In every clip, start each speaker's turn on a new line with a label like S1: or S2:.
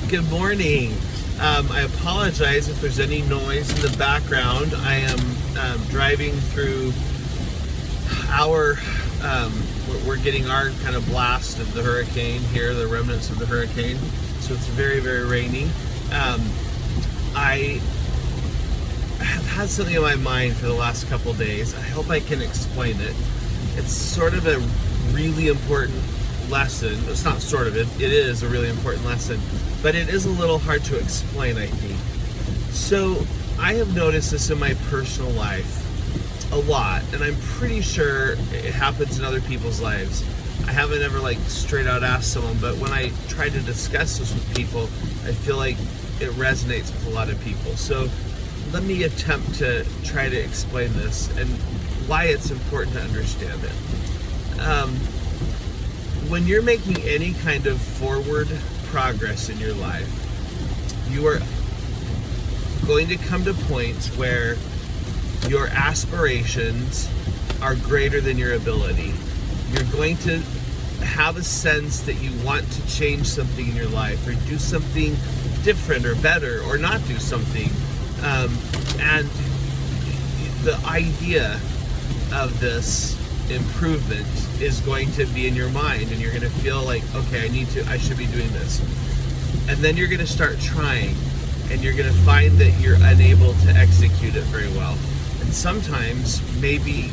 S1: Good morning. I apologize if there's any noise in the background. I am driving through our, we're getting our kind of blast of the hurricane here, the remnants of the hurricane. So it's very, very rainy. I have had something in my mind for the last couple days. I hope I can explain it. It's sort of a really important lesson. It's not sort of, it is a really important lesson, but it is a little hard to explain, I think. So I have noticed this in my personal life a lot, and I'm pretty sure it happens in other people's lives. I haven't ever straight out asked someone, but when I try to discuss this with people, I feel like it resonates with a lot of people. So let me attempt to try to explain this and why it's important to understand it. When you're making any kind of forward progress in your life, you are going to come to points where your aspirations are greater than your ability. You're going to have a sense that you want to change something in your life or do something different or better or not do something. And the idea of this improvement is going to be in your mind, and you're going to feel like, okay, I should be doing this. And then you're going to start trying, and you're going to find that you're unable to execute it very well. And sometimes, maybe,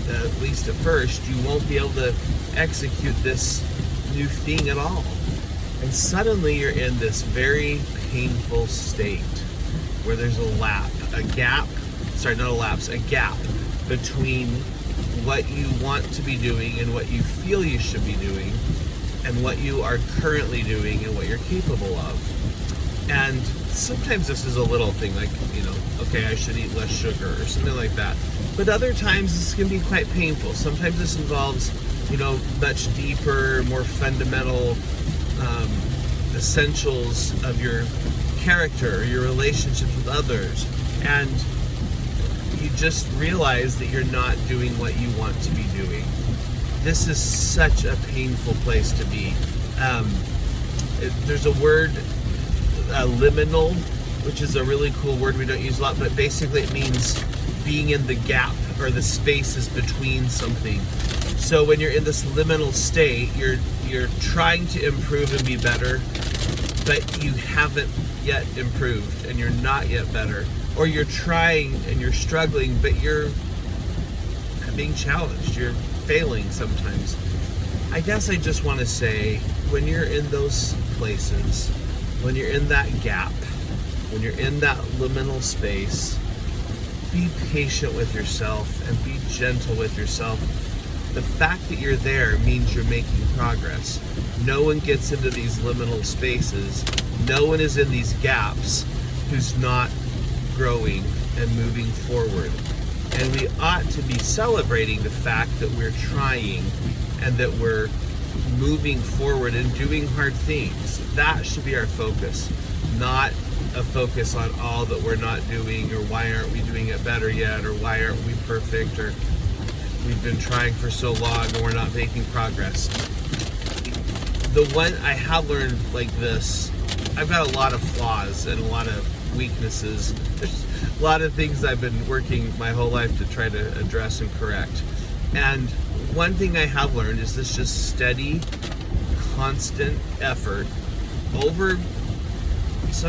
S1: at least at first, you won't be able to execute this new thing at all. And suddenly you're in this very painful state where there's a gap between what you want to be doing and what you feel you should be doing and what you are currently doing and what you're capable of. And sometimes this is a little thing like, okay, I should eat less sugar or something like that. But other times this can be quite painful. Sometimes this involves, much deeper, more fundamental essentials of your character, your relationships with others. And you just realize that you're not doing what you want to be doing. This is such a painful place to be. There's a word, liminal, which is a really cool word we don't use a lot, but basically it means being in the gap or the spaces between something. So when you're in this liminal state, you're trying to improve and be better, but you haven't yet improved and you're not yet better. Or you're trying and you're struggling, but you're being challenged. You're failing sometimes. I guess I just want to say, when you're in those places, when you're in that gap, when you're in that liminal space, be patient with yourself and be gentle with yourself. The fact that you're there means you're making progress. No one gets into these liminal spaces. No one is in these gaps who's not growing and moving forward. And we ought to be celebrating the fact that we're trying and that we're moving forward and doing hard things. That should be our focus, not a focus on all that we're not doing, or why aren't we doing it better yet, or why aren't we perfect, or we've been trying for so long and we're not making progress. The one I have learned like this, I've got a lot of flaws and a lot of weaknesses. There's a lot of things I've been working my whole life to try to address and correct. And one thing I have learned is this just steady, constant effort over